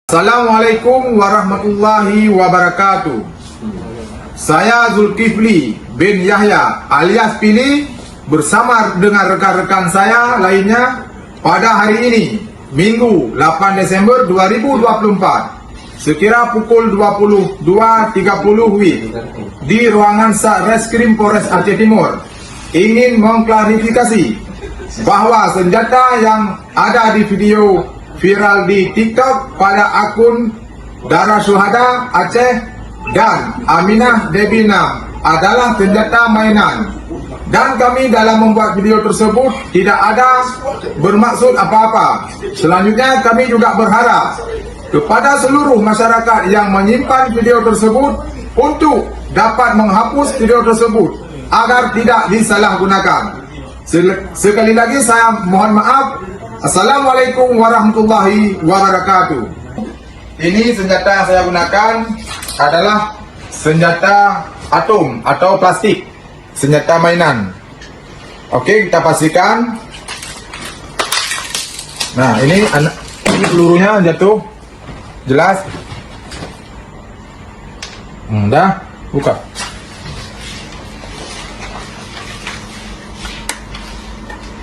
Assalamualaikum warahmatullahi wabarakatuh. Saya Zulkifli bin Yahya alias Pili bersama dengan rekan-rekan saya lainnya pada hari ini, Minggu 8 Desember 2024, sekira pukul 22.30 WIB di ruangan Satreskrim Polres Aceh Timur, ingin mengklarifikasi bahwa senjata yang ada di video viral di TikTok pada akun Darah Syuhada Aceh dan Aminah Debina adalah senjata mainan, dan kami dalam membuat video tersebut tidak ada bermaksud apa-apa. Selanjutnya kami juga berharap kepada seluruh masyarakat yang menyimpan video tersebut untuk dapat menghapus video tersebut agar tidak disalahgunakan. Sekali lagi saya mohon maaf. Assalamualaikum warahmatullahi wabarakatuh. Ini senjata yang saya gunakan adalah senjata atom atau plastik, senjata mainan. Oke, kita pastikan. Nah, ini pelurunya jatuh, jelas. Udah, buka.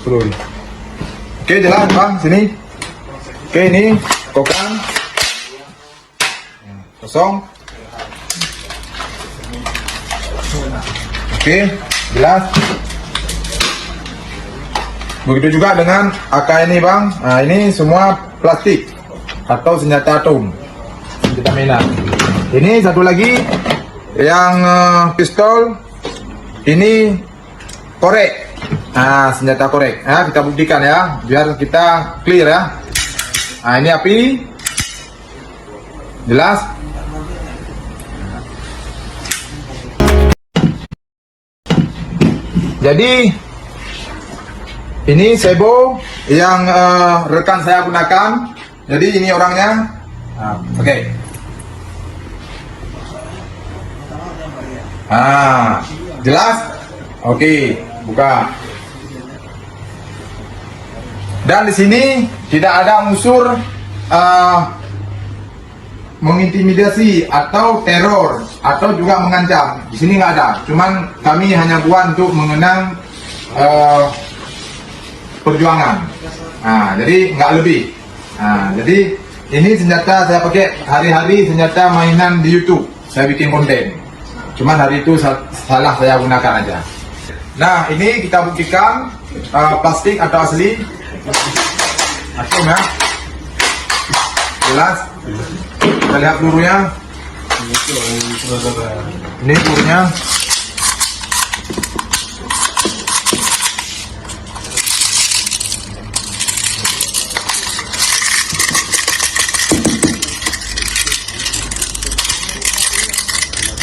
Peluru. Oke, jelas bang, sini. Oke, ini kokang kosong. Oke, jelas. Begitu juga dengan AK ini bang. Nah, ini semua plastik atau senjata atom, senjata mainan. Ini satu lagi yang pistol, ini korek. Nah, senjata korek. Nah, kita buktikan ya, biar kita clear ya. Nah, ini api, jelas. Jadi ini sebo yang rekan saya gunakan. Jadi ini orangnya. Nah, oke. Ah, jelas. Oke, buka. Dan di sini tidak ada unsur mengintimidasi atau teror atau juga mengancam. Di sini nggak ada. Cuman kami hanya buat untuk mengenang perjuangan. Nah, jadi nggak lebih. Nah, jadi ini senjata saya pakai hari-hari, senjata mainan di YouTube. Saya bikin konten. Cuman hari itu salah saya gunakan aja. Nah, ini kita buktikan plastik atau asli. Atom ya, jelas. Kita lihat pelurunya. Ini pelurunya.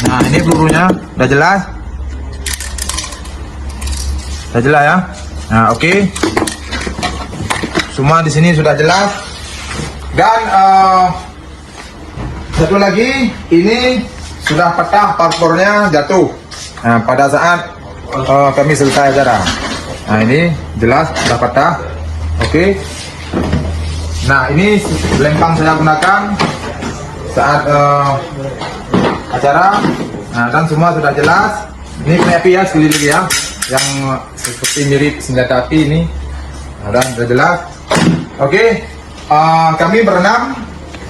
Nah, ini pelurunya udah jelas. Udah jelas ya. Nah, oke. Semua di sini sudah jelas. Dan satu lagi, ini sudah patah paspornya, jatuh. Nah, pada saat kami selesai acara. Nah, ini jelas sudah patah. Oke. Nah, ini lempang saya gunakan saat acara. Nah, dan semua sudah jelas. Ini api ya, sekali lagi ya, yang seperti mirip senjata api ini. Nah, dan sudah jelas. Oke, kami berenam.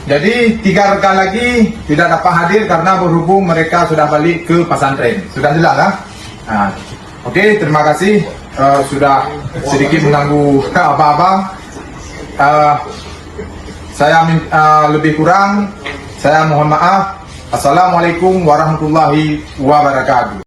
Jadi 3 rekan lagi tidak dapat hadir karena berhubung mereka sudah balik ke pesantren. Sudah jelas lah. Nah, oke, terima kasih sudah sedikit mengganggu abang-abang. Saya lebih kurang, saya mohon maaf. Assalamualaikum warahmatullahi wabarakatuh.